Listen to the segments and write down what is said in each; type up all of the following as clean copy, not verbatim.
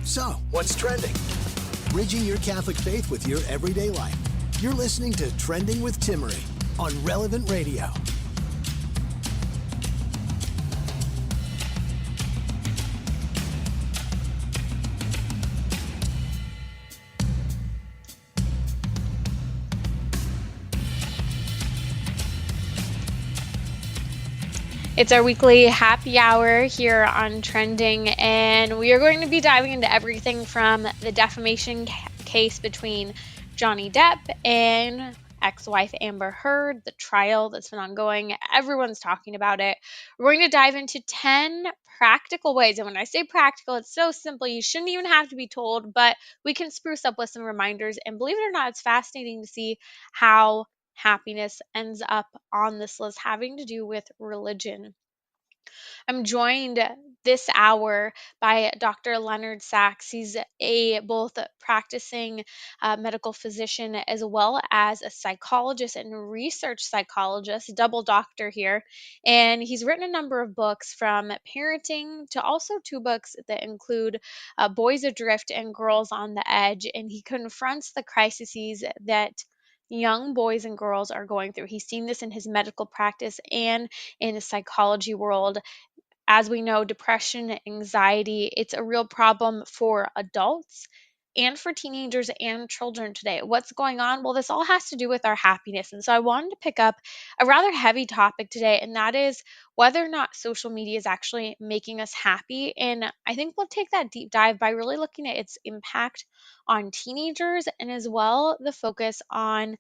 So, what's trending? Bridging your Catholic faith with your everyday life. You're listening to Trending with Timmery on Relevant Radio. It's our weekly happy hour here on Trending, and we are going to be diving into everything from the defamation case between Johnny Depp and ex-wife Amber Heard, the trial that's been ongoing. Everyone's talking about it. We're going to dive into 10 practical ways, and when I say practical, it's so simple you shouldn't even have to be told, but we can spruce up with some reminders. And believe it or not, it's fascinating to see how happiness ends up on this list having to do with religion. I'm joined this hour by Dr. Leonard Sacks. He's a both practicing medical physician as well as a psychologist and research psychologist, double doctor here. And he's written a number of books from parenting to also 2 books that include Boys Adrift and Girls on the Edge. And he confronts the crises that young boys and girls are going through. He's seen this in his medical practice and in the psychology world. As we know, depression, anxiety, it's a real problem for adults and for teenagers and children today. What's going on? Well, this all has to do with our happiness. And so I wanted to pick up a rather heavy topic today, and that is whether or not social media is actually making us happy. And I think we'll take that deep dive by really looking at its impact on teenagers and as well the focus on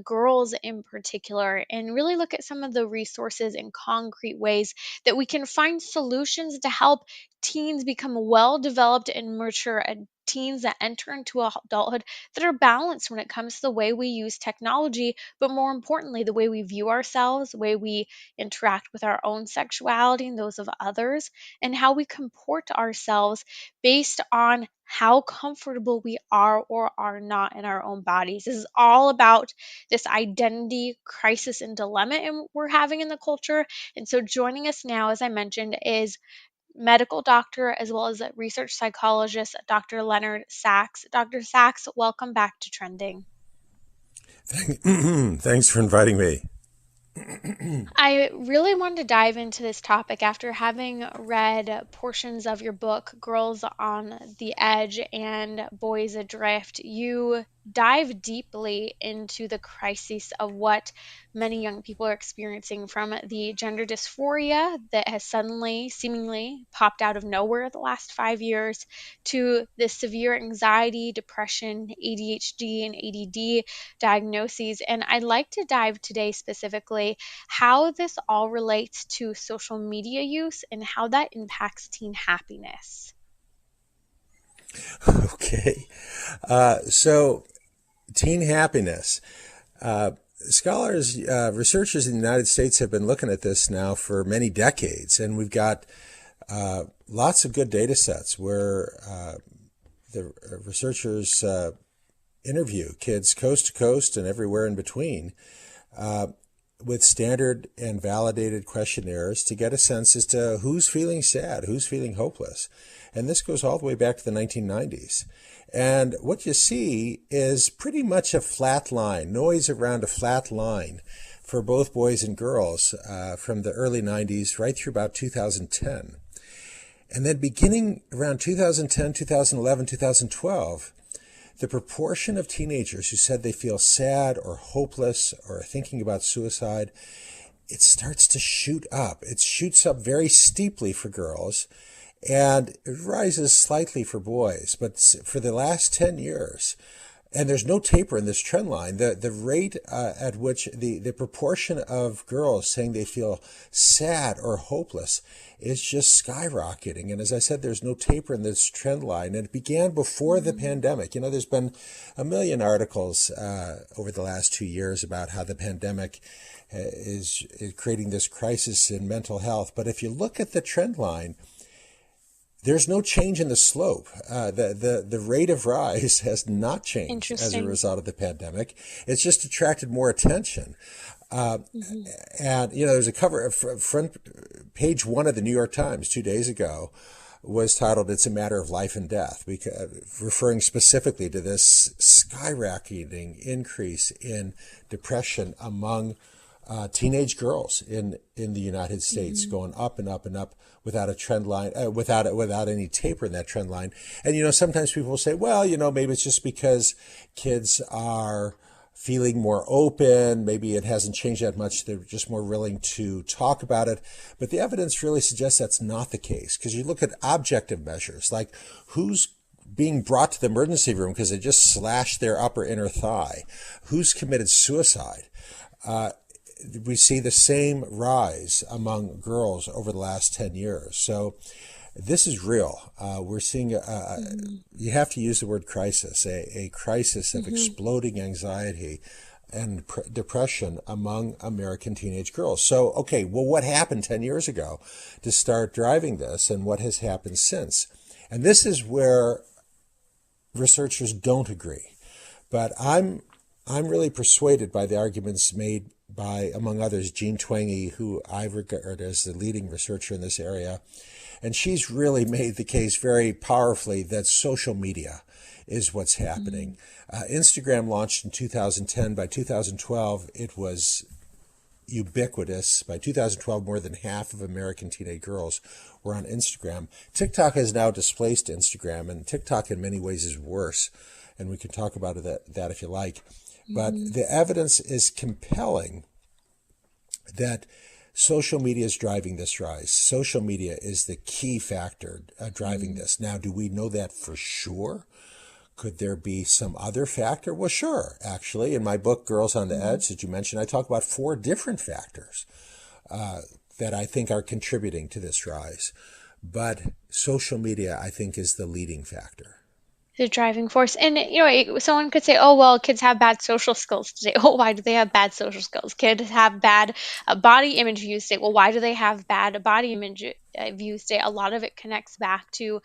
girls in particular, and really look at some of the resources and concrete ways that we can find solutions to help teens become well developed and mature teens that enter into adulthood that are balanced when it comes to the way we use technology, but more importantly, the way we view ourselves, the way we interact with our own sexuality and those of others, and how we comport ourselves based on how comfortable we are or are not in our own bodies. This is all about this identity crisis and dilemma we're having in the culture. And so joining us now, as I mentioned, is medical doctor as well as a research psychologist, Dr. Leonard Sacks. Dr. Sacks, welcome back to Trending. Thanks for inviting me. I really wanted to dive into this topic after having read portions of your book, Girls on the Edge and Boys Adrift. You dive deeply into the crisis of what many young people are experiencing, from the gender dysphoria that has suddenly, seemingly popped out of nowhere the last 5 years, to the severe anxiety, depression, ADHD, and ADD diagnoses. And I'd like to dive today specifically how this all relates to social media use and how that impacts teen happiness. Okay. So teen happiness. Scholars, researchers in the United States have been looking at this now for many decades, and we've got lots of good data sets where the researchers interview kids coast to coast and everywhere in between with standard and validated questionnaires to get a sense as to who's feeling sad, who's feeling hopeless. And this goes all the way back to the 1990s. And what you see is pretty much a flat line, noise around a flat line for both boys and girls from the early 90s right through about 2010. And then beginning around 2010, 2011, 2012, the proportion of teenagers who said they feel sad or hopeless or thinking about suicide, it starts to shoot up. It shoots up very steeply for girls, and it rises slightly for boys. But for the last 10 years, and there's no taper in this trend line, the rate at which the proportion of girls saying they feel sad or hopeless is just skyrocketing. And as I said, there's no taper in this trend line. And it began before the pandemic. You know, there's been a million articles over the last 2 years about how the pandemic is creating this crisis in mental health. But if you look at the trend line, there's no change in the slope. The rate of rise has not changed as a result of the pandemic. It's just attracted more attention. And, you know, there's a cover, front page 1 of the New York Times 2 days ago was titled "It's a Matter of Life and Death," referring specifically to this skyrocketing increase in depression among teenage girls in the United States, going up and up and up without a trend line, without any taper in that trend line. And sometimes people will say, well, maybe it's just because kids are feeling more open. Maybe it hasn't changed that much. They're just more willing to talk about it. But the evidence really suggests that's not the case, because you look at objective measures like who's being brought to the emergency room because they just slashed their upper inner thigh, who's committed suicide. We see the same rise among girls over the last 10 years. So this is real. We're seeing, you have to use the word crisis, a crisis of exploding anxiety and depression among American teenage girls. So, okay, well, what happened 10 years ago to start driving this, and what has happened since? And this is where researchers don't agree. But I'm really persuaded by the arguments made by, among others, Jean Twenge, who I regard as the leading researcher in this area. And she's really made the case very powerfully that social media is what's happening. Instagram launched in 2010. By 2012, it was ubiquitous. By 2012, more than half of American teenage girls were on Instagram. TikTok has now displaced Instagram, and TikTok in many ways is worse. And we can talk about that if you like. But the evidence is compelling that social media is driving this rise. Social media is the key factor driving this. Now, do we know that for sure? Could there be some other factor? Well, sure, actually. In my book, Girls on the Edge, that you mentioned, I talk about 4 different factors that I think are contributing to this rise. But social media, I think, is the leading factor. The driving force. And, someone could say, oh, well, kids have bad social skills today. Oh, why do they have bad social skills? Kids have bad body image views today. Well, why do they have bad body image views today? A lot of it connects back to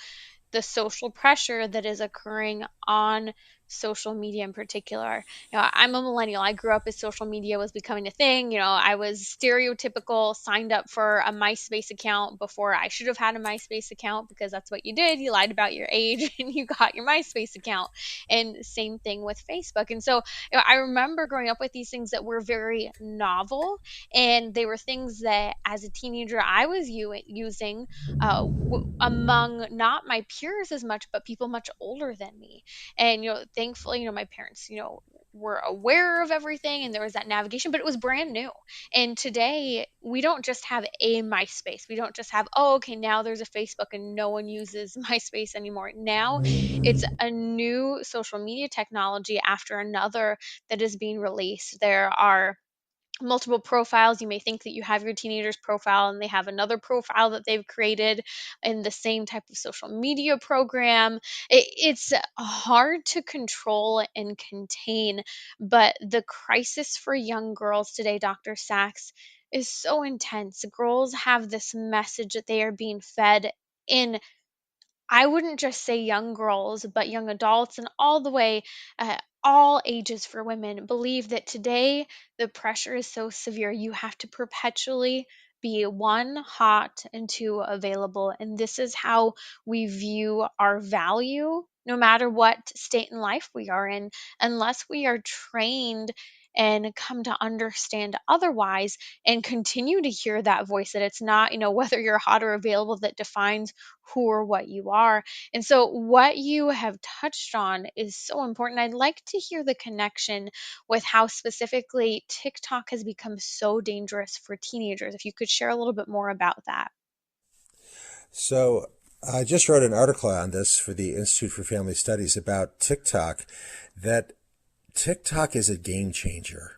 the social pressure that is occurring on social media in particular. I'm a millennial. I grew up as social media was becoming a thing. I was stereotypical, signed up for a MySpace account before I should have had a MySpace account, because that's what you did. You lied about your age and you got your MySpace account. And same thing with Facebook. And so I remember growing up with these things that were very novel, and they were things that as a teenager I was using among not my peers as much, but people much older than me. And thankfully, my parents, were aware of everything, and there was that navigation, but it was brand new. And today we don't just have a MySpace. We don't just have, oh, okay, now there's a Facebook and no one uses MySpace anymore. Now it's a new social media technology after another that is being released. There are multiple profiles. You may think that you have your teenager's profile and they have another profile that they've created in the same type of social media program. It's hard to control and contain, but the crisis for young girls today, Dr. Sacks, is so intense. Girls have this message that they are being fed in, I wouldn't just say young girls, but young adults and all the way, all ages for women believe that today the pressure is so severe. You have to perpetually be 1, hot, and 2, available. And this is how we view our value, no matter what state in life we are in, unless we are trained and come to understand otherwise and continue to hear that voice that it's not, whether you're hot or available that defines who or what you are. And so what you have touched on is so important. I'd like to hear the connection with how specifically TikTok has become so dangerous for teenagers. If you could share a little bit more about that. So I just wrote an article on this for the Institute for Family Studies about TikTok, that TikTok is a game changer.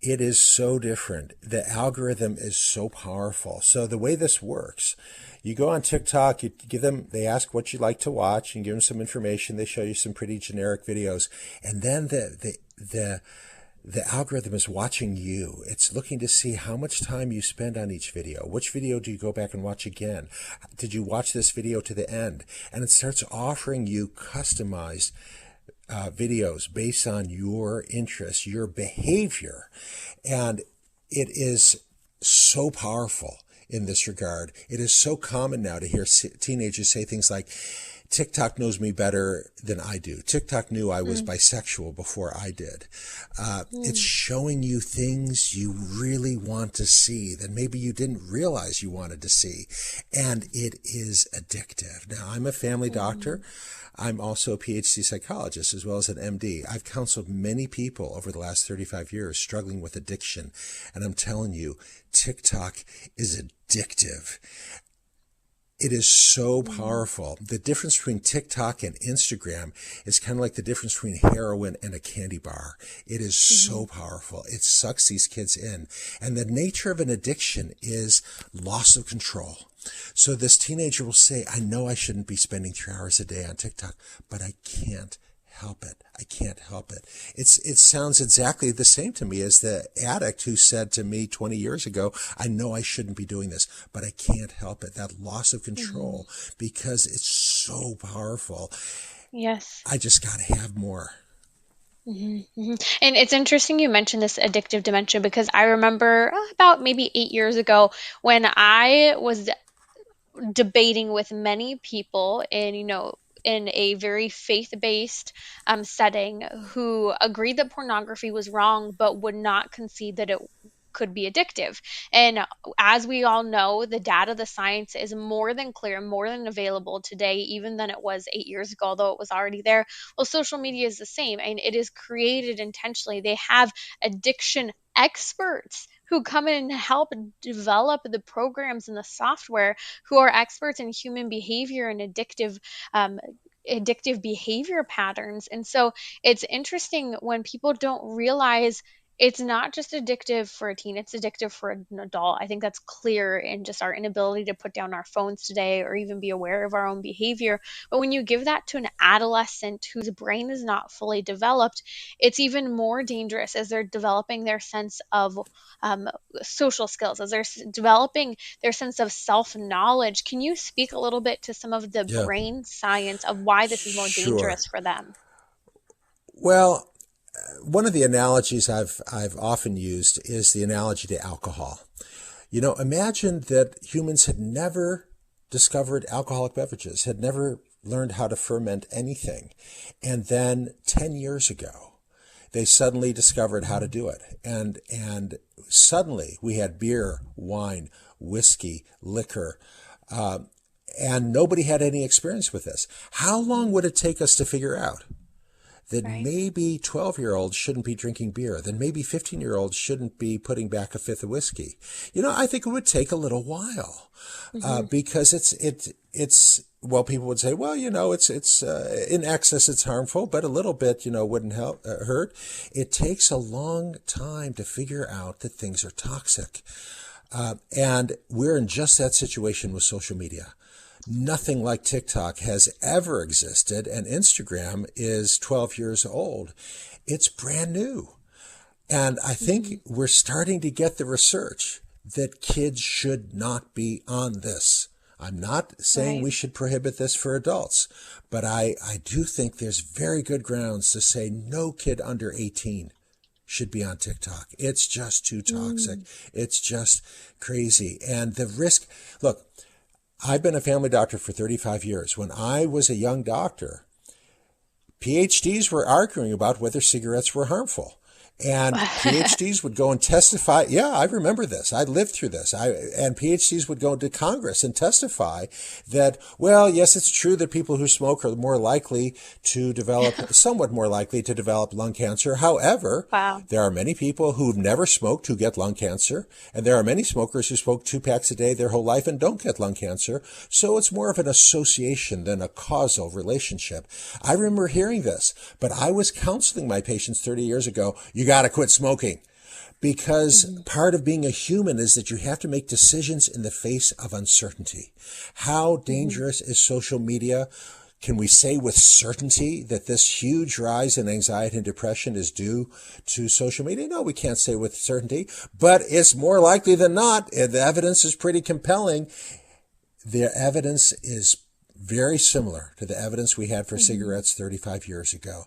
It is so different. The algorithm is so powerful. So the way this works, you go on TikTok, they ask what you like to watch, and give them some information. They show you some pretty generic videos. And then the algorithm is watching you. It's looking to see how much time you spend on each video. Which video do you go back and watch again? Did you watch this video to the end? And it starts offering you customized videos based on your interests, your behavior. And it is so powerful in this regard. It is so common now to hear teenagers say things like, TikTok knows me better than I do. TikTok knew I was bisexual before I did. It's showing you things you really want to see that maybe you didn't realize you wanted to see. And it is addictive. Now, I'm a family doctor. I'm also a PhD psychologist as well as an MD. I've counseled many people over the last 35 years struggling with addiction. And I'm telling you, TikTok is addictive. It is so powerful. The difference between TikTok and Instagram is kind of like the difference between heroin and a candy bar. It is so powerful. It sucks these kids in. And the nature of an addiction is loss of control. So this teenager will say, I know I shouldn't be spending 3 hours a day on TikTok, but I can't help it. I can't help it. It sounds exactly the same to me as the addict who said to me 20 years ago, I know I shouldn't be doing this, but I can't help it. That loss of control, because it's so powerful. Yes. I just got to have more. And it's interesting you mentioned this addictive dimension, because I remember about maybe 8 years ago when I was debating with many people in a very faith-based setting, who agreed that pornography was wrong, but would not concede that it could be addictive. And as we all know, the data, the science is more than clear, more than available today, even than it was 8 years ago, although it was already there. Well, social media is the same, and it is created intentionally. They have addiction experts who come in and help develop the programs and the software, who are experts in human behavior and addictive behavior patterns. And so it's interesting when people don't realize it's not just addictive for a teen, it's addictive for an adult. I think that's clear in just our inability to put down our phones today or even be aware of our own behavior. But when you give that to an adolescent whose brain is not fully developed, it's even more dangerous as they're developing their sense of social skills, as they're developing their sense of self-knowledge. Can you speak a little bit to some of the brain science of why this is more dangerous for them? Well, one of the analogies I've often used is the analogy to alcohol. Imagine that humans had never discovered alcoholic beverages, had never learned how to ferment anything. And then 10 years ago, they suddenly discovered how to do it. And suddenly we had beer, wine, whiskey, liquor, and nobody had any experience with this. How long would it take us to figure out that maybe 12-year-olds shouldn't be drinking beer, then maybe 15-year-olds shouldn't be putting back a fifth of whiskey? I think it would take a little while, because it's people would say, well, it's in excess, it's harmful, but a little bit, wouldn't hurt. It takes a long time to figure out that things are toxic. And we're in just that situation with social media. Nothing like TikTok has ever existed, and Instagram is 12 years old. It's brand new. And I think we're starting to get the research that kids should not be on this. I'm not saying we should prohibit this for adults, but I do think there's very good grounds to say no kid under 18 should be on TikTok. It's just too toxic. It's just crazy. And the risk, look, I've been a family doctor for 35 years. When I was a young doctor, PhDs were arguing about whether cigarettes were harmful. And PhDs would go and testify. Yeah, I remember this. I lived through this. And PhDs would go to Congress and testify that, well, yes, it's true that people who smoke are more likely to develop, somewhat more likely to develop lung cancer. However, there are many people who've never smoked who get lung cancer. And there are many smokers who smoke 2 packs a day their whole life and don't get lung cancer. So it's more of an association than a causal relationship. I remember hearing this, but I was counseling my patients 30 years ago. You got to quit smoking, because part of being a human is that you have to make decisions in the face of uncertainty. How dangerous is social media? Can we say with certainty that this huge rise in anxiety and depression is due to social media? No, we can't say with certainty, but it's more likely than not. The evidence is pretty compelling. The evidence is very similar to the evidence we had for cigarettes 35 years ago.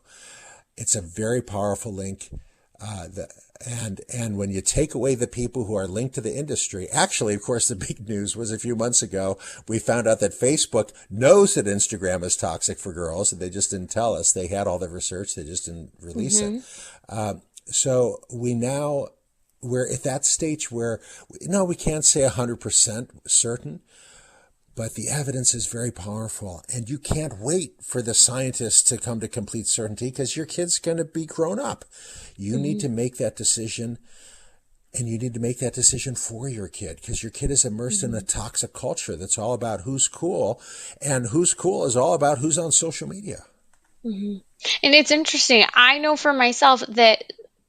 It's a very powerful link. And when you take away the people who are linked to the industry, actually, of course, the big news was a few months ago, we found out that Facebook knows that Instagram is toxic for girls. They just didn't tell us. They had all the research. They just didn't release it. So we're at that stage where, no, we can't say 100% certain, but the evidence is very powerful. And you can't wait for the scientists to come to complete certainty because your kid's going to be grown up. You need to make that decision, and you need to make that decision for your kid because your kid is immersed in a toxic culture that's all about who's cool, and who's cool is all about who's on social media. And it's interesting. I know for myself that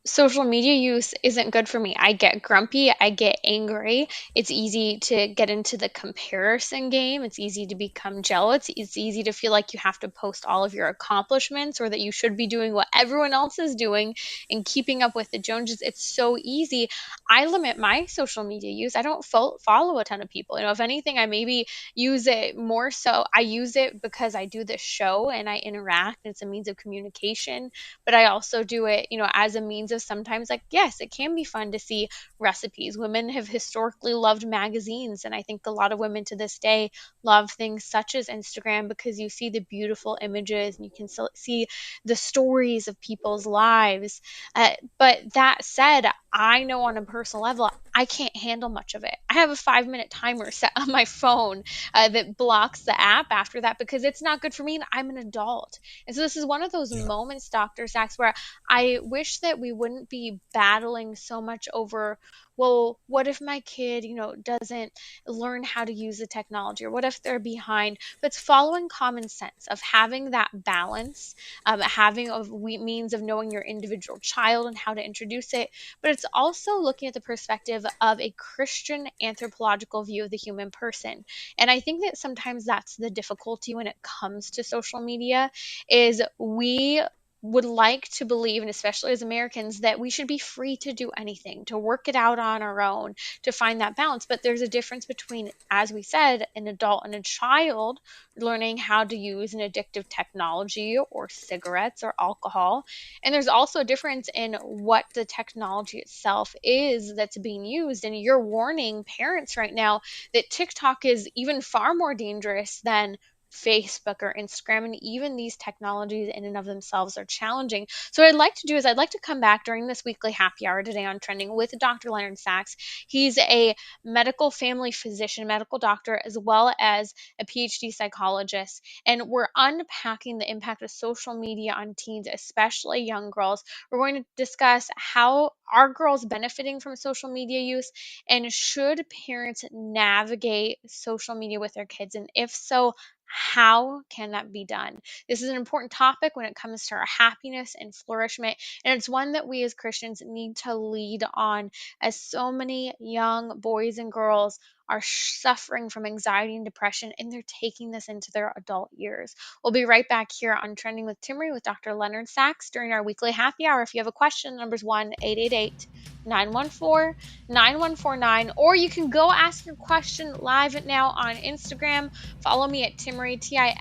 social media use isn't good for me. I get grumpy. I get angry. It's easy to get into the comparison game. It's easy to become jealous. It's easy to feel like you have to post all of your accomplishments or that you should be doing what everyone else is doing and keeping up with the Joneses. It's so easy. I limit my social media use. I don't follow a ton of people. If anything, I maybe use it more so. I use it because I do this show and I interact. It's a means of communication, but I also do it, as a means of sometimes, like, yes, it can be fun to see recipes. Women have historically loved magazines, and I think a lot of women to this day love things such as Instagram because you see the beautiful images and you can see the stories of people's lives. But that said, I know on a personal level, I can't handle much of it. I have a 5-minute timer set on my phone that blocks the app after that because it's not good for me and I'm an adult. And so this is one of those moments, Dr. Sacks, where I wish that we wouldn't be battling so much over, well, what if my kid, doesn't learn how to use the technology, or what if they're behind? But it's following common sense of having that balance, having a means of knowing your individual child and how to introduce it. But it's also looking at the perspective of a Christian anthropological view of the human person. And I think that sometimes that's the difficulty when it comes to social media, is we would like to believe, and especially as Americans, that we should be free to do anything, to work it out on our own, to find that balance. But there's a difference between, as we said, an adult and a child learning how to use an addictive technology or cigarettes or alcohol. And there's also a difference in what the technology itself is that's being used. And you're warning parents right now that TikTok is even far more dangerous than Facebook or Instagram, and even these technologies in and of themselves are challenging. So what I'd like to do is I'd like to come back during this weekly happy hour today on Trending with Dr. Leonard Sacks. He's a medical family physician, medical doctor, as well as a PhD psychologist. And we're unpacking the impact of social media on teens, especially young girls. We're going to discuss how are girls benefiting from social media use, and should parents navigate social media with their kids? And if so, how can that be done? This is an important topic when it comes to our happiness and flourishment, and it's one that we as Christians need to lead on, as so many young boys and girls are suffering from anxiety and depression, and they're taking this into their adult years. We'll be right back here on Trending with Timmery with Dr. Leonard Sacks during our weekly happy hour. If you have a question, the number's 1-888-914-9149, or you can go ask your question live now on Instagram. Follow me at Timmery, Timmerie.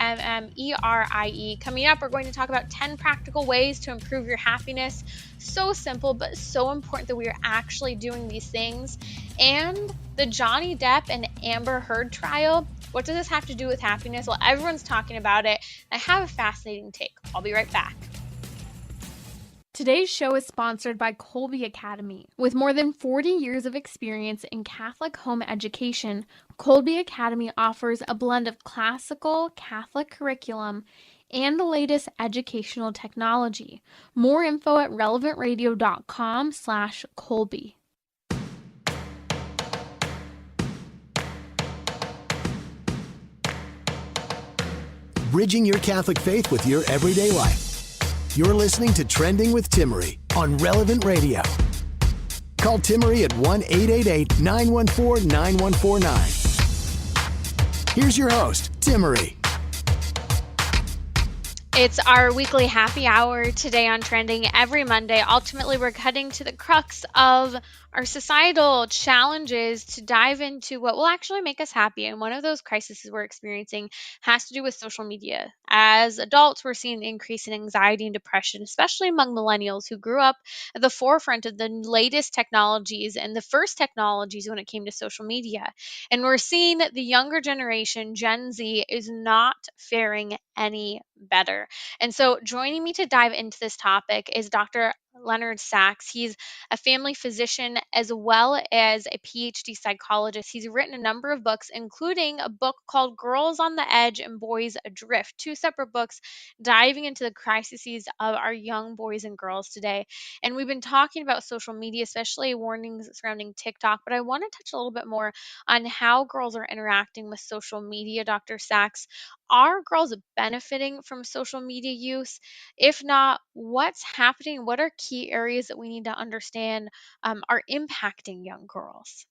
Coming up, we're going to talk about 10 practical ways to improve your happiness. So simple, but so important that we are actually doing these things. And the Johnny Depp and Amber Heard trial. What does this have to do with happiness? Well, everyone's talking about it. I have a fascinating take. I'll be right back. Today's show is sponsored by Colby Academy. With more than 40 years of experience in Catholic home education, Colby Academy offers a blend of classical Catholic curriculum and the latest educational technology. More info at relevantradio.com/Colby. Bridging your Catholic faith with your everyday life. You're listening to Trending with Timmery on Relevant Radio. Call Timmery at 1-888-914-9149. Here's your host, Timmery. It's our weekly happy hour today on Trending every Monday. Ultimately, we're cutting to the crux of our societal challenges to dive into what will actually make us happy. And one of those crises we're experiencing has to do with social media. As adults, we're seeing an increase in anxiety and depression, especially among millennials who grew up at the forefront of the latest technologies and the first technologies when it came to social media. And we're seeing that the younger generation, Gen Z, is not faring any better. And so, joining me to dive into this topic is Dr. Leonard Sacks. He's a family physician as well as a PhD psychologist. He's written a number of books, including a book called Girls on the Edge and Boys Adrift, two separate books diving into the crises of our young boys and girls today. And we've been talking about social media, especially warnings surrounding TikTok, but I want to touch a little bit more on how girls are interacting with social media, Dr. Sacks. Are girls benefiting from social media use? If not, what's happening? What are key areas that we need to understand are impacting young girls?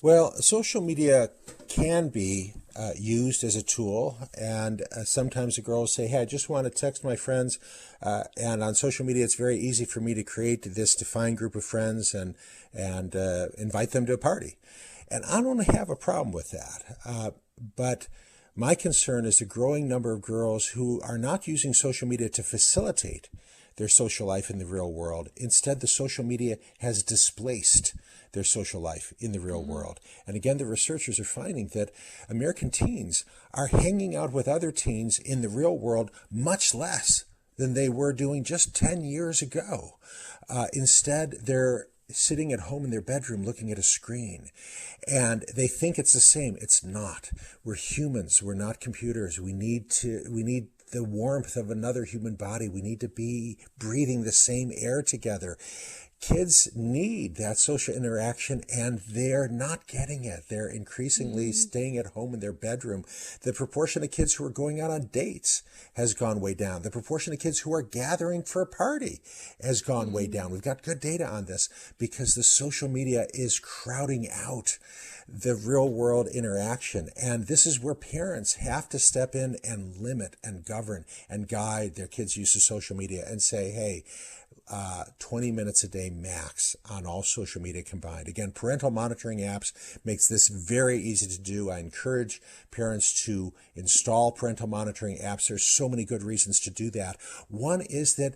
Well, social media can be used as a tool, and sometimes the girls say, hey, I just want to text my friends, and on social media it's very easy for me to create this defined group of friends and invite them to a party. And I don't have a problem with that, but my concern is the growing number of girls who are not using social media to facilitate their social life in the real world. Instead, the social media has displaced their social life in the real world. And again, the researchers are finding that American teens are hanging out with other teens in the real world much less than they were doing just 10 years ago. Instead, they're sitting at home in their bedroom looking at a screen, and they think it's the same. It's not. We're humans. We're not computers. We need the warmth of another human body. We need to be breathing the same air together. Kids need that social interaction, and they're not getting it. They're increasingly staying at home in their bedroom. The proportion of kids who are going out on dates has gone way down. The proportion of kids who are gathering for a party has gone way down. We've got good data on this because the social media is crowding out the real world interaction. And this is where parents have to step in and limit and govern and guide their kids' use of social media and say, hey, 20 minutes a day max on all social media combined. Again, parental monitoring apps makes this very easy to do. I encourage parents to install parental monitoring apps. There's so many good reasons to do that. One is that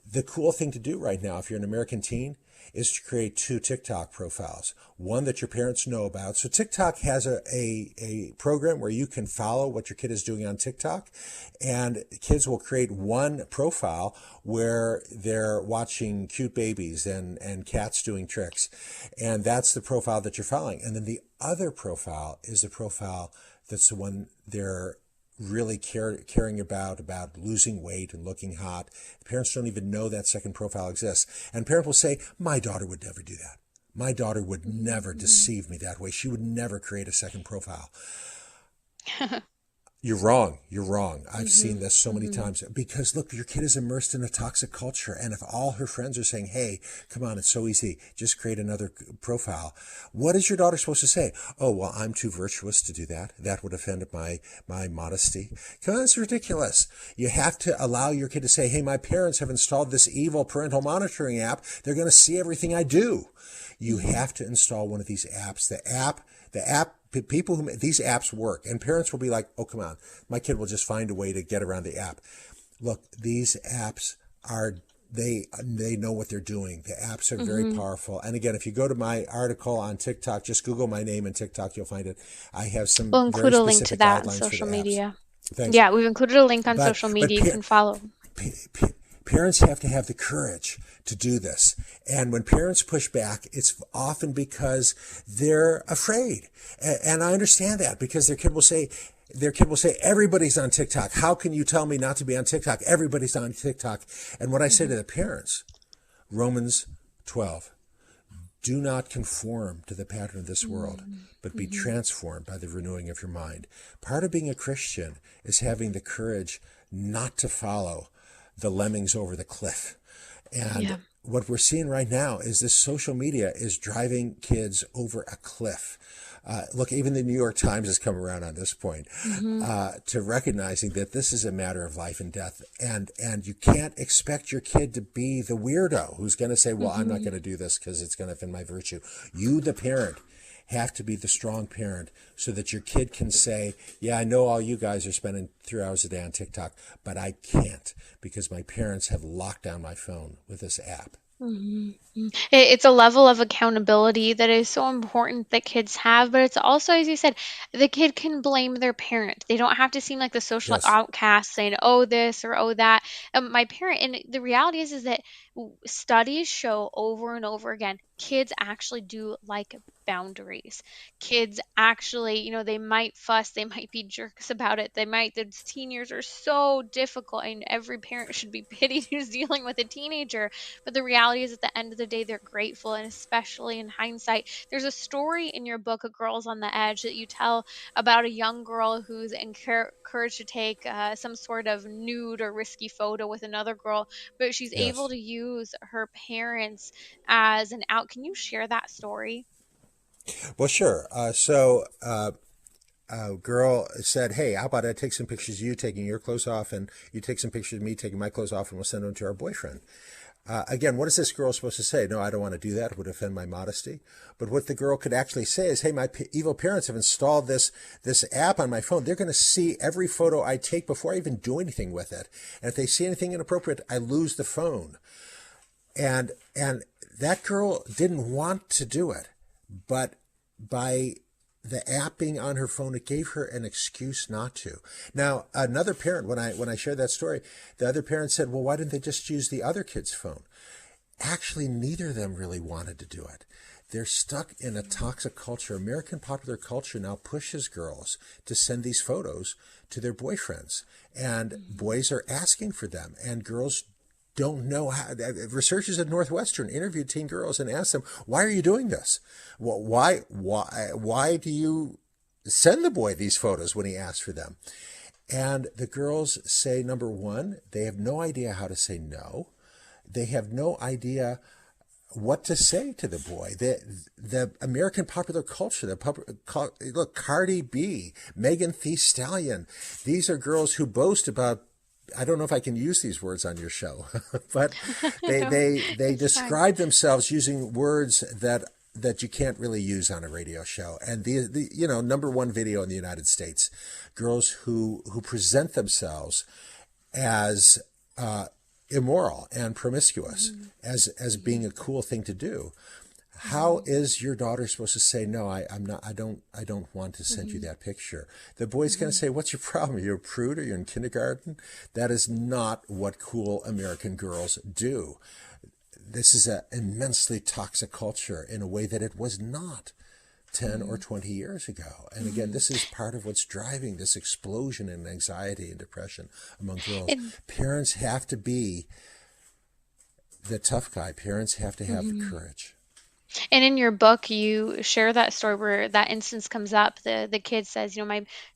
the cool thing to do right now, if you're an American teen, is to create 2 TikTok profiles, one that your parents know about. So TikTok has a program where you can follow what your kid is doing on TikTok, and kids will create one profile where they're watching cute babies and cats doing tricks. And that's the profile that you're following. And then the other profile is the profile that's the one they're really caring about losing weight and looking hot. Parents don't even know that second profile exists. And parents will say, my daughter would never do that. My daughter would never deceive me that way. She would never create a second profile. You're wrong. You're wrong. I've seen this so many times because look, your kid is immersed in a toxic culture. And if all her friends are saying, hey, come on, it's so easy, just create another profile. What is your daughter supposed to say? Oh, well, I'm too virtuous to do that. That would offend my modesty. Come on, it's ridiculous. You have to allow your kid to say, hey, my parents have installed this evil parental monitoring app. They're going to see everything I do. You have to install one of these apps. The app, people who these apps work, and parents will be like, oh, come on, my kid will just find a way to get around the app. Look, these apps they know what they're doing. The apps are very powerful. And again, if you go to my article on TikTok, just Google my name and TikTok, you'll find it. I have some We'll include very a link to specific that on guidelines for social the media. apps. Thanks. Yeah, we've included a link on social media. You can follow. Parents have to have the courage to do this. And when parents push back, it's often because they're afraid. And I understand that because their kid will say, everybody's on TikTok. How can you tell me not to be on TikTok? Everybody's on TikTok. And what I say to the parents, Romans 12, do not conform to the pattern of this world, but be transformed by the renewing of your mind. Part of being a Christian is having the courage not to follow the lemmings over the cliff. And what we're seeing right now is this social media is driving kids over a cliff. Look, even the New York Times has come around on this point, to recognizing that this is a matter of life and death. And you can't expect your kid to be the weirdo who's going to say, well, I'm not going to do this because it's going to offend my virtue. You, the parent, have to be the strong parent so that your kid can say, yeah, I know all you guys are spending 3 hours a day on TikTok, but I can't because my parents have locked down my phone with this app. It's a level of accountability that is so important that kids have, but it's also, as you said, the kid can blame their parent. They don't have to seem like the social Yes. outcast saying, "Oh, this" or "Oh, that." My parent, and the reality is that studies show over and over again, kids actually do like boundaries. Kids actually, they might fuss, they might be jerks about it. The teenagers are so difficult, and every parent should be pitied who's dealing with a teenager. But the reality is, at the end of the day, they're grateful, and especially in hindsight. There's a story in your book, A Girl's on the Edge, that you tell about a young girl who's encouraged to take some sort of nude or risky photo with another girl, but she's able Yes. to use her parents as an out. Can you share that story? Well, sure. A girl said, hey, how about I take some pictures of you taking your clothes off and you take some pictures of me taking my clothes off and we'll send them to our boyfriend. Again, what is this girl supposed to say? No, I don't want to do that. It would offend my modesty. But what the girl could actually say is, hey, my evil parents have installed this app on my phone. They're going to see every photo I take before I even do anything with it. And if they see anything inappropriate, I lose the phone. And that girl didn't want to do it. But by the app being on her phone, it gave her an excuse not to. Now, another parent, when I shared that story, the other parent said, well, why didn't they just use the other kid's phone? Actually, neither of them really wanted to do it. They're stuck in a toxic culture. American popular culture now pushes girls to send these photos to their boyfriends. And boys are asking for them. And girls don't know how. Researchers at Northwestern interviewed teen girls and asked them, why are you doing this? Well, why do you send the boy these photos when he asks for them? And the girls say, number one, they have no idea how to say no. They have no idea what to say to the boy. The American popular culture, look, Cardi B, Megan Thee Stallion, these are girls who boast about, I don't know if I can use these words on your show, but they describe themselves using words that you can't really use on a radio show. And the number one video in the United States, girls who present themselves as immoral and promiscuous, as being a cool thing to do. How is your daughter supposed to say, no, I'm not, I don't want to send you that picture? The boy's going to say, what's your problem? You're a prude or you're in kindergarten? That is not what cool American girls do. This is an immensely toxic culture in a way that it was not 10 or 20 years ago. And again, this is part of what's driving this explosion in anxiety and depression among girls. Parents have to be the tough guy. Parents have to have the courage. And in your book, you share that story where that instance comes up. The kid says,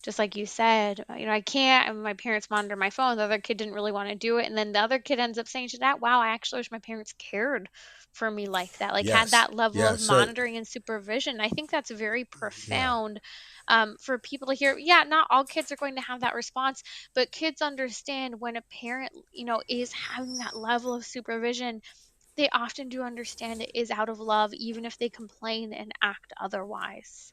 just like you said, I can't. And my parents monitor my phone. The other kid didn't really want to do it, and then the other kid ends up saying to that, "Wow, I actually wish my parents cared for me like that. Like had Yes. that level Yeah. of monitoring and supervision." I think that's very profound for people to hear. Yeah, not all kids are going to have that response, but kids understand when a parent, is having that level of supervision. They often do understand it is out of love, even if they complain and act otherwise.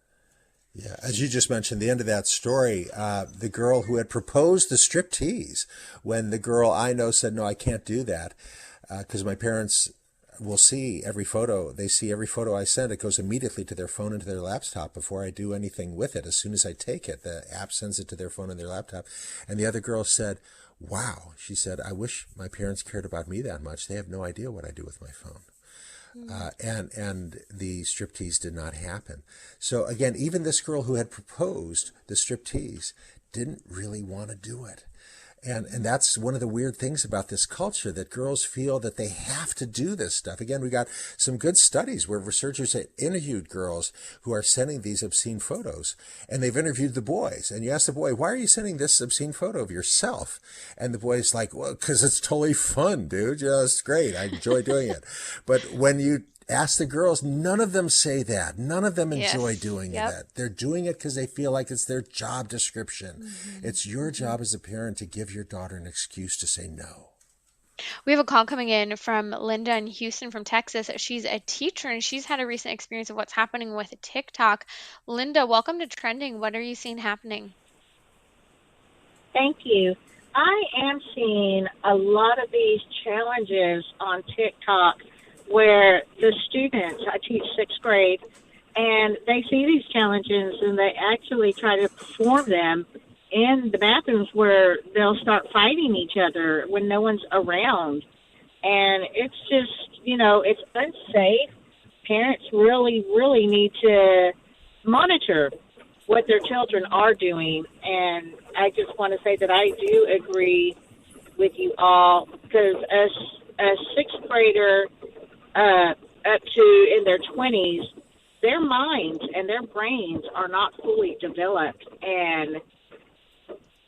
Yeah, as you just mentioned, the end of that story, the girl who had proposed the striptease, when the girl I know said, no, I can't do that because my parents will see every photo. They see every photo I send. It goes immediately to their phone and to their laptop before I do anything with it. As soon as I take it, the app sends it to their phone and their laptop. And the other girl said, wow, she said, I wish my parents cared about me that much. They have no idea what I do with my phone. And the striptease did not happen. So again, even this girl who had proposed the striptease didn't really want to do it. And that's one of the weird things about this culture, that girls feel that they have to do this stuff. Again, we got some good studies where researchers have interviewed girls who are sending these obscene photos, and they've interviewed the boys. And you ask the boy, why are you sending this obscene photo of yourself? And the boy's like, well, because it's totally fun, dude. Yeah, it's great. I enjoy doing it. But when you Ask the girls. None of them say that. None of them enjoy Yes. doing Yep. that. They're doing it because they feel like it's their job description. Mm-hmm. It's your job as a parent to give your daughter an excuse to say no. We have a call coming in from Linda in Houston from Texas. She's a teacher and she's had a recent experience of what's happening with TikTok. Linda, welcome to Trending. What are you seeing happening? Thank you. I am seeing a lot of these challenges on TikTok where the students, I teach sixth grade, and they see these challenges and they actually try to perform them in the bathrooms where they'll start fighting each other when no one's around. And it's just, it's unsafe. Parents really, really need to monitor what their children are doing. And I just want to say that I do agree with you all, because as a sixth grader up to in their 20s, their minds and their brains are not fully developed. And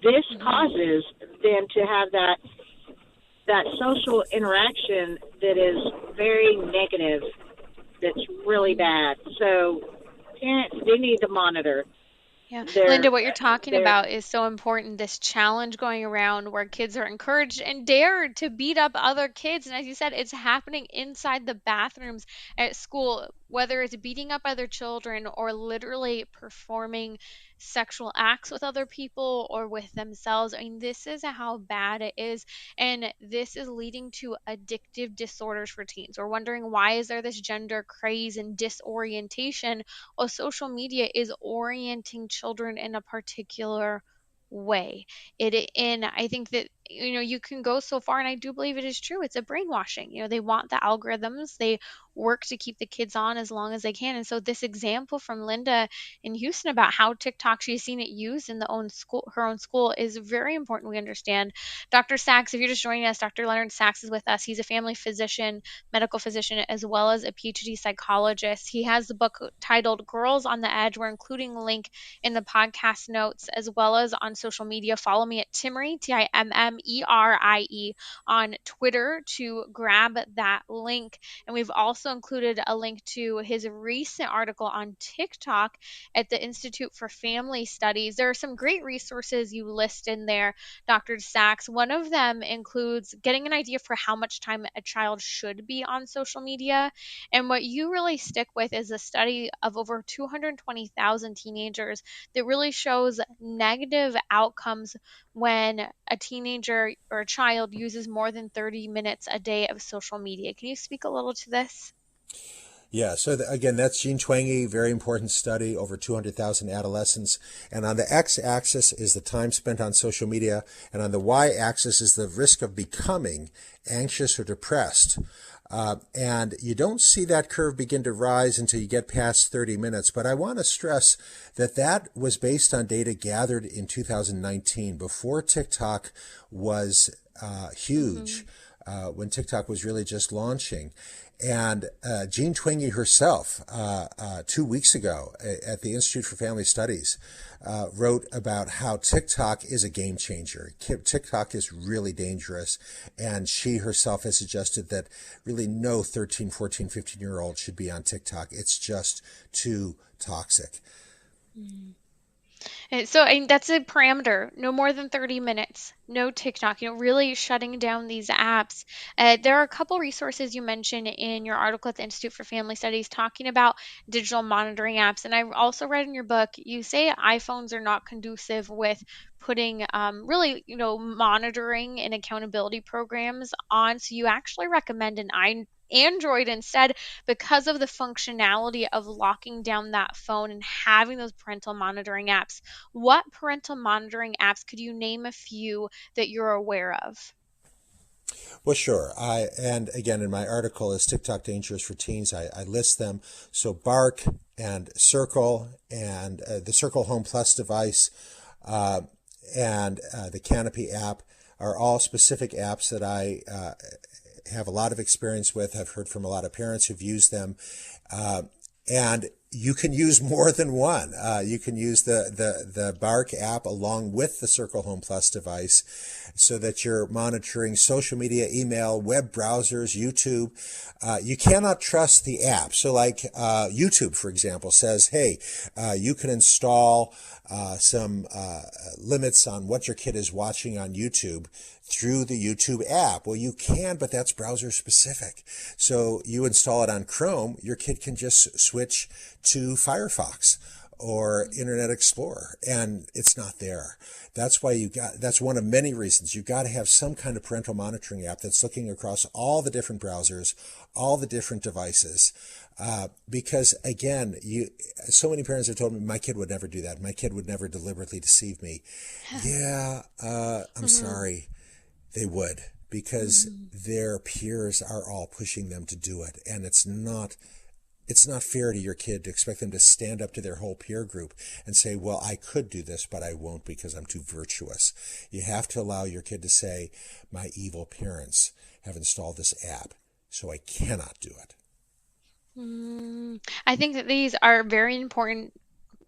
this causes them to have that social interaction that is very negative, that's really bad. So parents do need to monitor. Yeah. Linda, what you're talking about is so important. This challenge going around where kids are encouraged and dared to beat up other kids. And as you said, it's happening inside the bathrooms at school, whether it's beating up other children or literally performing sexual acts with other people or with themselves. I mean, this is how bad it is. And this is leading to addictive disorders for teens. We're wondering, why is there this gender craze and disorientation? Well, social media is orienting children in a particular way. And I think that you can go so far, and I do believe it is true. It's a brainwashing. They want the algorithms. They work to keep the kids on as long as they can. And so this example from Linda in Houston about how TikTok, she's seen it used in her own school, is very important we understand. Dr. Sacks, if you're just joining us, Dr. Leonard Sacks is with us. He's a family physician, medical physician, as well as a PhD psychologist. He has the book titled Girls on the Edge. We're including a link in the podcast notes, as well as on social media. Follow me at Timmerie, Timmerie, on Twitter to grab that link. And we've also included a link to his recent article on TikTok at the Institute for Family Studies. There are some great resources you list in there, Dr. Sacks. One of them includes getting an idea for how much time a child should be on social media. And what you really stick with is a study of over 220,000 teenagers that really shows negative outcomes when a teenager or a child uses more than 30 minutes a day of social media. Can you speak a little to this? Yeah, so again, that's Jean Twenge, very important study, over 200,000 adolescents. And on the x-axis is the time spent on social media, and on the y-axis is the risk of becoming anxious or depressed. And you don't see that curve begin to rise until you get past 30 minutes. But I want to stress that that was based on data gathered in 2019, before TikTok was huge, when TikTok was really just launching. And Jean Twenge herself, 2 weeks ago at the Institute for Family Studies, wrote about how TikTok is a game changer. TikTok is really dangerous. And she herself has suggested that really no 13, 14, 15-year-old should be on TikTok. It's just too toxic. Mm. So that's a parameter, no more than 30 minutes, no TikTok, really shutting down these apps. There are a couple resources you mentioned in your article at the Institute for Family Studies talking about digital monitoring apps. And I also read in your book, you say iPhones are not conducive with putting really, monitoring and accountability programs on. So you actually recommend an Android instead, because of the functionality of locking down that phone and having those parental monitoring apps. What parental monitoring apps, could you name a few that you're aware of? Well, sure. And again, in my article, Is TikTok Dangerous for Teens? I list them. So Bark and Circle and the Circle Home Plus device and the Canopy app are all specific apps that I have a lot of experience with. I've heard from a lot of parents who've used them. And you can use more than one. You can use the Bark app along with the Circle Home Plus device so that you're monitoring social media, email, web browsers, YouTube. You cannot trust the app. So like YouTube, for example, says, hey, you can install some limits on what your kid is watching on YouTube through the YouTube app. Well, you can, but that's browser specific. So you install it on Chrome, your kid can just switch to Firefox or Internet Explorer, and it's not there. That's why that's one of many reasons you got to have some kind of parental monitoring app that's looking across all the different browsers, all the different devices. Because again, so many parents have told me, my kid would never do that. My kid would never deliberately deceive me. Yeah, I'm sorry. They would, because their peers are all pushing them to do it. And it's not fair to your kid to expect them to stand up to their whole peer group and say, well, I could do this, but I won't because I'm too virtuous. You have to allow your kid to say, my evil parents have installed this app, so I cannot do it. I think that these are very important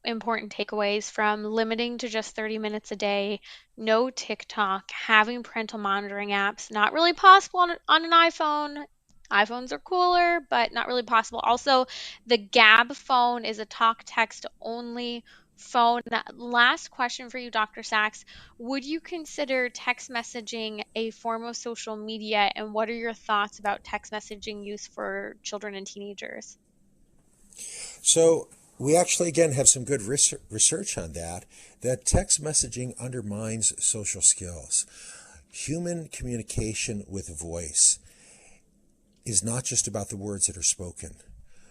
takeaways from limiting to just 30 minutes a day, no TikTok, having parental monitoring apps, not really possible on an iPhone. iPhones are cooler, but not really possible. Also, the Gab phone is a talk text only phone. Last question for you, Dr. Sachs. Would you consider text messaging a form of social media, and what are your thoughts about text messaging use for children and teenagers? So we actually, again, have some good research on that text messaging undermines social skills. Human communication with voice is not just about the words that are spoken.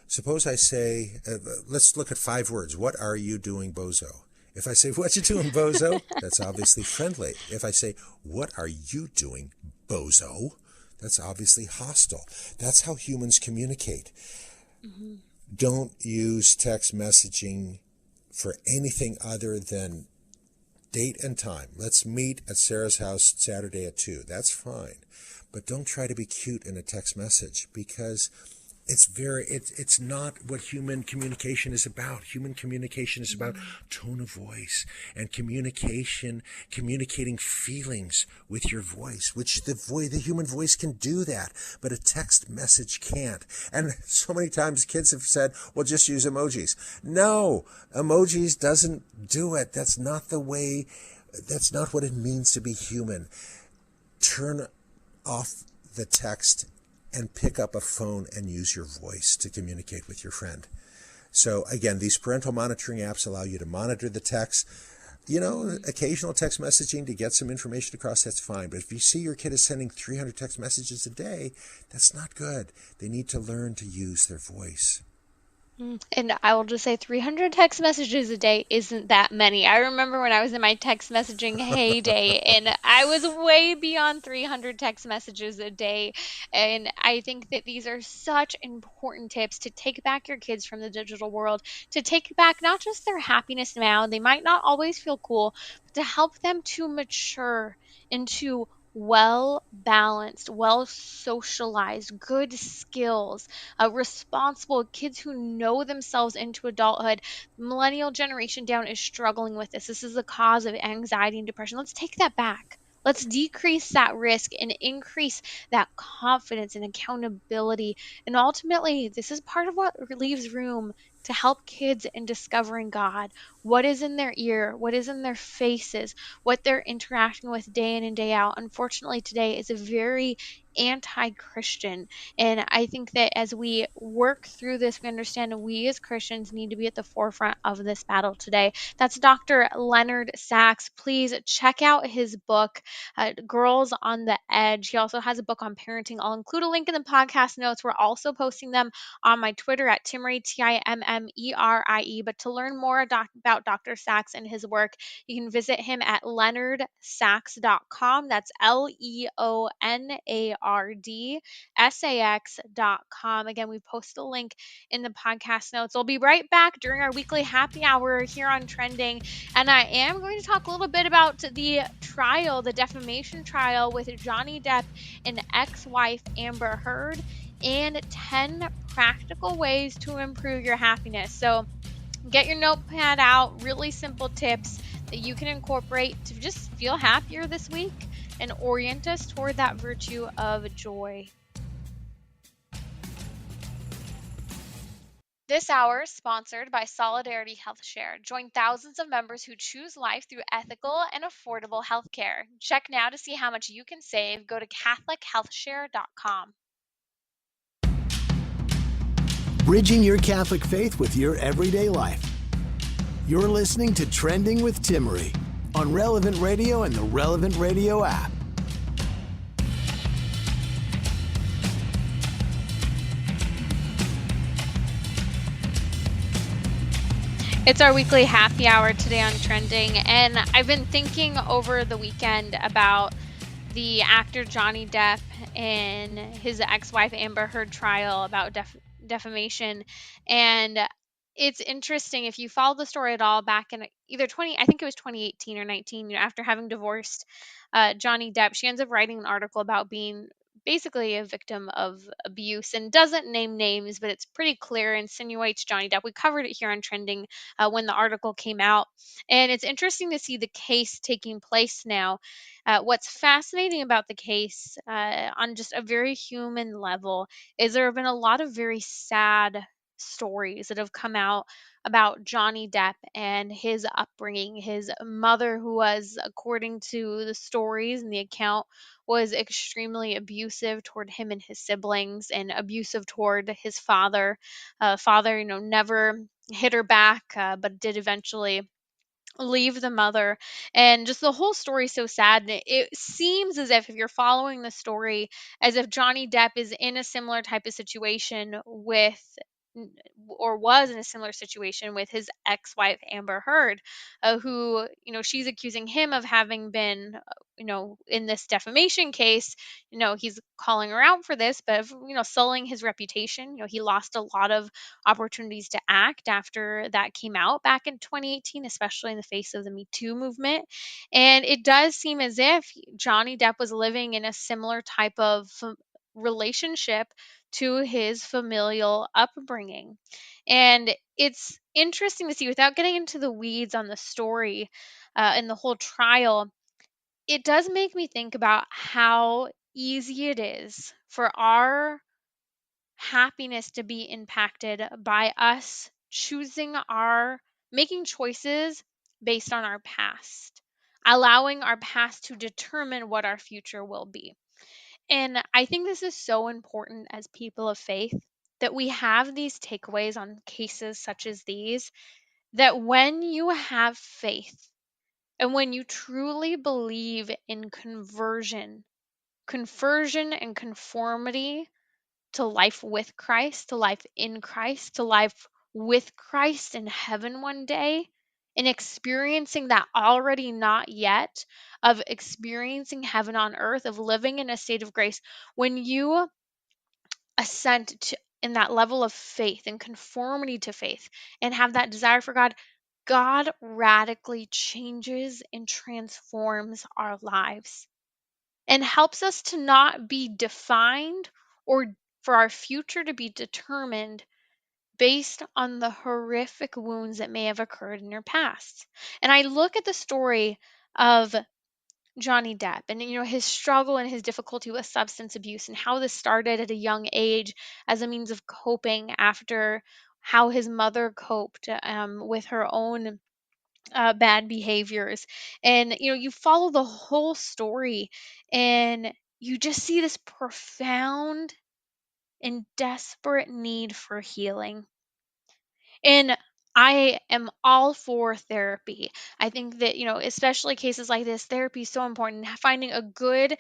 Suppose I say, let's look at 5 words. What are you doing, bozo? If I say, what you doing, bozo? That's obviously friendly. If I say, what are you doing, bozo? That's obviously hostile. That's how humans communicate. Mm-hmm. Don't use text messaging for anything other than date and time. Let's meet at Sarah's house Saturday at 2. That's fine. But don't try to be cute in a text message, because it's not what human communication is about. Human communication is about tone of voice and communicating feelings with your voice, which the human voice can do that, but a text message can't. And so many times kids have said, well, just use emojis. No, emojis doesn't do it. That's not what it means to be human. Turn off the text and pick up a phone and use your voice to communicate with your friend. So again, these parental monitoring apps allow you to monitor the text. Occasional text messaging to get some information across, that's fine. But if you see your kid is sending 300 text messages a day, that's not good. They need to learn to use their voice. And I will just say 300 text messages a day isn't that many. I remember when I was in my text messaging heyday, and I was way beyond 300 text messages a day. And I think that these are such important tips to take back your kids from the digital world, to take back not just their happiness now, they might not always feel cool, but to help them to mature into well-balanced, well-socialized, good skills, responsible kids who know themselves into adulthood. The millennial generation down is struggling with this. This is the cause of anxiety and depression. Let's take that back. Let's decrease that risk and increase that confidence and accountability. And ultimately, this is part of what leaves room to help kids in discovering God, what is in their ear, what is in their faces, what they're interacting with day in and day out. Unfortunately, today is a very anti-Christian. And I think that as we work through this, we understand that we as Christians need to be at the forefront of this battle today. That's Dr. Leonard Sacks. Please check out his book, Girls on the Edge. He also has a book on parenting. I'll include a link in the podcast notes. We're also posting them on my Twitter at Timmerie, Timmerie. But to learn more about Dr. Sacks and his work, you can visit him at leonardsacks.com. That's LeonardSacks.com. Again, we posted a link in the podcast notes. I'll be right back during our weekly happy hour here on Trending. And I am going to talk a little bit about the trial, the defamation trial with Johnny Depp and ex-wife Amber Heard. and 10 practical ways to improve your happiness. So get your notepad out, really simple tips that you can incorporate to just feel happier this week and orient us toward that virtue of joy. This hour is sponsored by Solidarity Health Share. Join thousands of members who choose life through ethical and affordable healthcare. Check now to see how much you can save. Go to CatholicHealthShare.com. Bridging your Catholic faith with your everyday life. You're listening to Trending with Timmery on Relevant Radio and the Relevant Radio app. It's our weekly happy hour today on Trending, and I've been thinking over the weekend about the actor Johnny Depp and his ex-wife Amber Heard trial about defamation. And it's interesting, if you follow the story at all, back in either I think it was 2018 or 19, after having divorced Johnny Depp, she ends up writing an article about being basically a victim of abuse, and doesn't name names, but it's pretty clear, insinuates Johnny Depp. We covered it here on Trending when the article came out, and it's interesting to see the case taking place now. What's fascinating about the case, on just a very human level, is there have been a lot of very sad stories that have come out about Johnny Depp and his upbringing. His mother, who was, according to the stories and the account, was extremely abusive toward him and his siblings, and abusive toward his father. Father, never hit her back, but did eventually leave the mother. And just the whole story is so sad. And it seems as if you're following the story, as if Johnny Depp is in a similar type of situation with, or was in a similar situation with, his ex-wife Amber Heard, who, she's accusing him of having been, in this defamation case. He's calling her out for this, but of, sullying his reputation. He lost a lot of opportunities to act after that came out back in 2018, especially in the face of the Me Too movement. And it does seem as if Johnny Depp was living in a similar type of relationship to his familial upbringing. And it's interesting to see, without getting into the weeds on the story and the whole trial, it does make me think about how easy it is for our happiness to be impacted by us making choices based on our past, allowing our past to determine what our future will be. And I think this is so important as people of faith, that we have these takeaways on cases such as these, that when you have faith and when you truly believe in conversion and conformity to life with Christ, to life in Christ, to life with Christ in heaven one day, and experiencing that already not yet, of experiencing heaven on earth, of living in a state of grace. When you ascend to in that level of faith and conformity to faith, and have that desire for God, God radically changes and transforms our lives, and helps us to not be defined, or for our future to be determined based on the horrific wounds that may have occurred in your past. And I look at the story of Johnny Depp, and his struggle and his difficulty with substance abuse, and how this started at a young age as a means of coping after how his mother coped with her own bad behaviors. And you follow the whole story, and you just see this profound and desperate need for healing. And I am all for therapy. I think that, especially cases like this, therapy is so important. Finding a good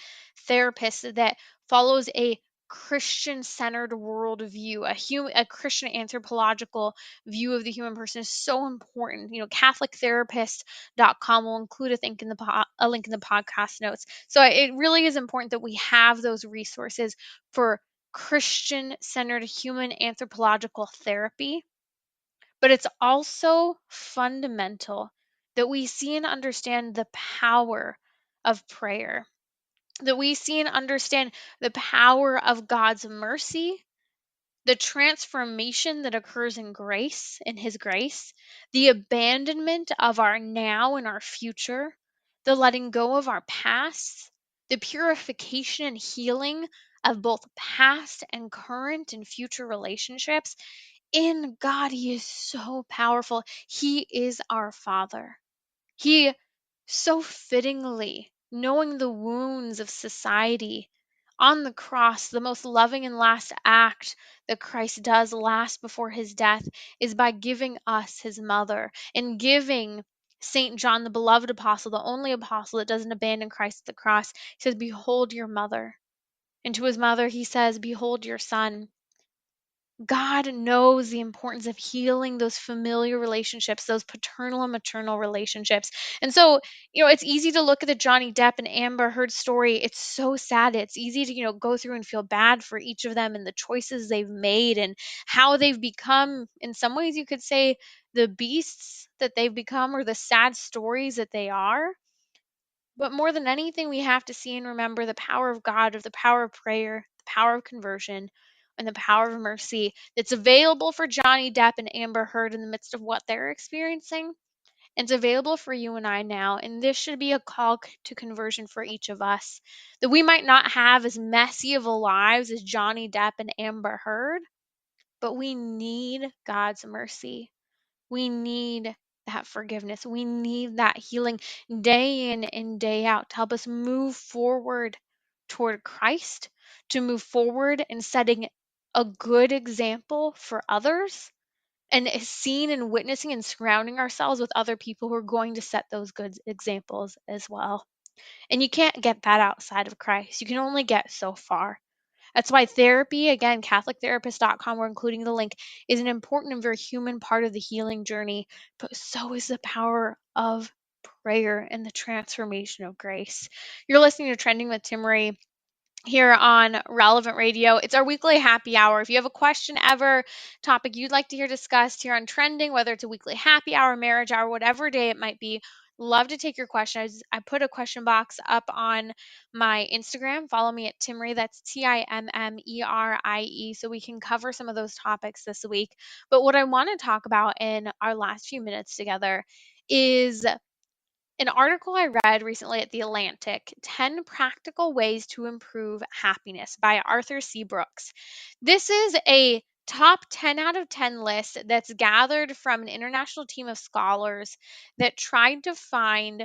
therapist that follows a Christian-centered worldview, a Christian anthropological view of the human person, is so important. CatholicTherapist.com will include a link in the podcast notes. So it really is important that we have those resources for Christian-centered human anthropological therapy. But it's also fundamental that we see and understand the power of prayer, that we see and understand the power of God's mercy the transformation that occurs in grace, in His grace, the abandonment of our now and our future, the letting go of our past, the purification and healing of both past and current and future relationships. In God, He is so powerful. He is our Father. He so fittingly, knowing the wounds of society, on the cross, the most loving and last act that Christ does last before His death is by giving us His mother and giving St. John, the beloved apostle, the only apostle that doesn't abandon Christ at the cross. He says, "Behold your mother." And to his mother, he says, "Behold your son." God knows the importance of healing those familiar relationships, those paternal and maternal relationships. And so, it's easy to look at the Johnny Depp and Amber Heard story. It's so sad. It's easy to, go through and feel bad for each of them and the choices they've made and how they've become, in some ways, you could say, the beasts that they've become or the sad stories that they are. But more than anything, we have to see and remember the power of God, of the power of prayer, the power of conversion, and the power of mercy that's available for Johnny Depp and Amber Heard in the midst of what they're experiencing. And it's available for you and I now. And this should be a call to conversion for each of us. That we might not have as messy of a lives as Johnny Depp and Amber Heard, but we need God's mercy. We need that forgiveness. We need that healing day in and day out to help us move forward toward Christ, to move forward in setting a good example for others, and seeing and witnessing and surrounding ourselves with other people who are going to set those good examples as well. And you can't get that outside of Christ. You can only get so far. That's why therapy, again, CatholicTherapist.com, we're including the link, is an important and very human part of the healing journey, but so is the power of prayer and the transformation of grace. You're listening to Trending with Timmery here on Relevant Radio. It's our weekly happy hour. If you have a question ever, topic you'd like to hear discussed here on Trending, whether it's a weekly happy hour, marriage hour, whatever day it might be, love to take your questions. I put a question box up on my Instagram. Follow me at Timmerie. That's Timmerie, so we can cover some of those topics this week. But what I want to talk about in our last few minutes together is an article I read recently at The Atlantic, 10 Practical Ways to Improve Happiness by Arthur C. Brooks. This is a top 10 out of 10 list that's gathered from an international team of scholars that tried to find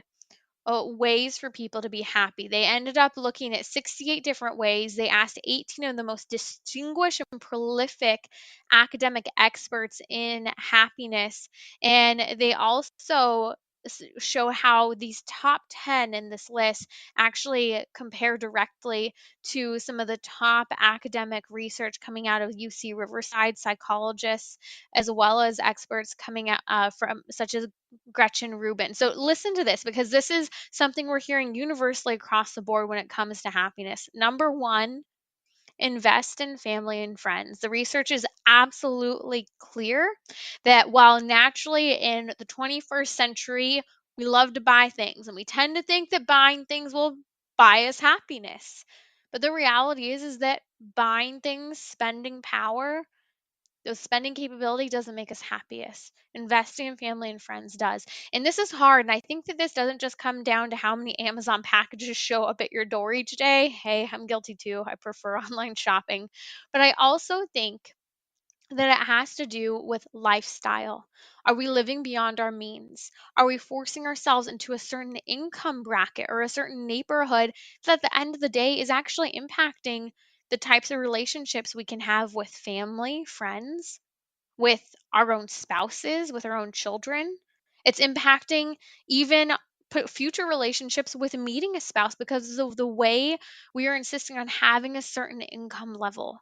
ways for people to be happy. They ended up looking at 68 different ways. They asked 18 of the most distinguished and prolific academic experts in happiness. And they also show how these top 10 in this list actually compare directly to some of the top academic research coming out of UC Riverside, psychologists, as well as experts coming out from such as Gretchen Rubin. So listen to this, because this is something we're hearing universally across the board when it comes to happiness. Number one, invest in family and friends. The research is absolutely clear that while naturally in the 21st century, we love to buy things and we tend to think that buying things will buy us happiness. But the reality is that buying things, spending power, the spending capability doesn't make us happiest. Investing in family and friends does. And this is hard. And I think that this doesn't just come down to how many Amazon packages show up at your door each day. Hey, I'm guilty too. I prefer online shopping. But I also think that it has to do with lifestyle. Are we living beyond our means? Are we forcing ourselves into a certain income bracket or a certain neighborhood that at the end of the day is actually impacting the types of relationships we can have with family, friends, with our own spouses, with our own children? It's impacting even future relationships with meeting a spouse because of the way we are insisting on having a certain income level,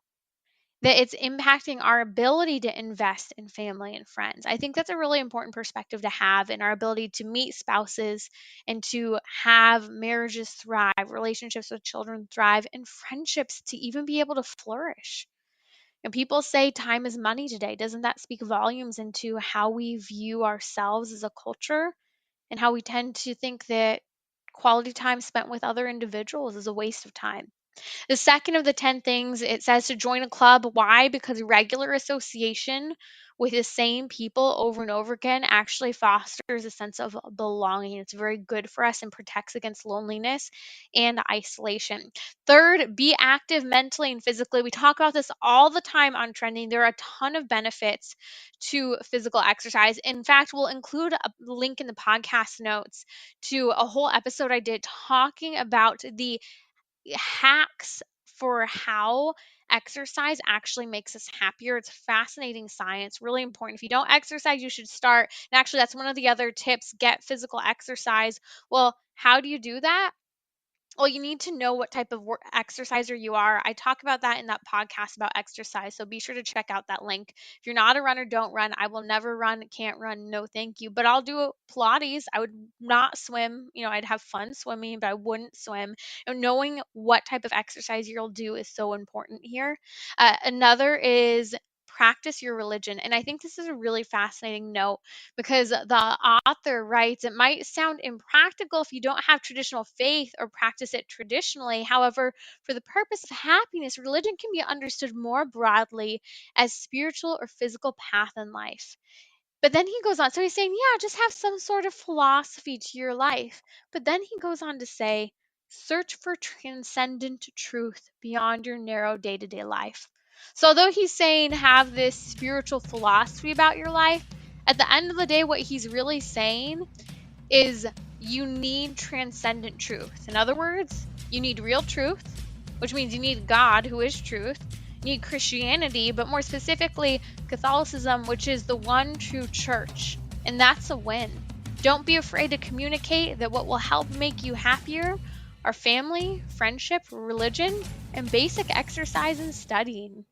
that it's impacting our ability to invest in family and friends. I think that's a really important perspective to have in our ability to meet spouses and to have marriages thrive, relationships with children thrive, and friendships to even be able to flourish. And people say time is money today. Doesn't that speak volumes into how we view ourselves as a culture and how we tend to think that quality time spent with other individuals is a waste of time? The second of the 10 things, it says to join a club. Why? Because regular association with the same people over and over again actually fosters a sense of belonging. It's very good for us and protects against loneliness and isolation. Third, be active mentally and physically. We talk about this all the time on Trending. There are a ton of benefits to physical exercise. In fact, we'll include a link in the podcast notes to a whole episode I did talking about the hacks for how exercise actually makes us happier. It's fascinating science, really important. If you don't exercise, you should start. And actually, that's one of the other tips, get physical exercise. Well, how do you do that? Well, you need to know what type of exerciser you are. I talk about that in that podcast about exercise. So be sure to check out that link. If you're not a runner, don't run. I will never run, can't run, no thank you. But I'll do Pilates. I would not swim. I'd have fun swimming, but I wouldn't swim. And knowing what type of exercise you'll do is so important here. Another is practice your religion. And I think this is a really fascinating note because the author writes, it might sound impractical if you don't have traditional faith or practice it traditionally. However, for the purpose of happiness, religion can be understood more broadly as spiritual or physical path in life. But then he goes on. So he's saying, yeah, just have some sort of philosophy to your life. But then he goes on to say, search for transcendent truth beyond your narrow day to day life. So although he's saying have this spiritual philosophy about your life, at the end of the day, what he's really saying is you need transcendent truth. In other words, you need real truth, which means you need God, who is truth. You need Christianity, but more specifically, Catholicism, which is the one true church. And that's a win. Don't be afraid to communicate that what will help make you happier are family, friendship, religion, and basic exercise and studying.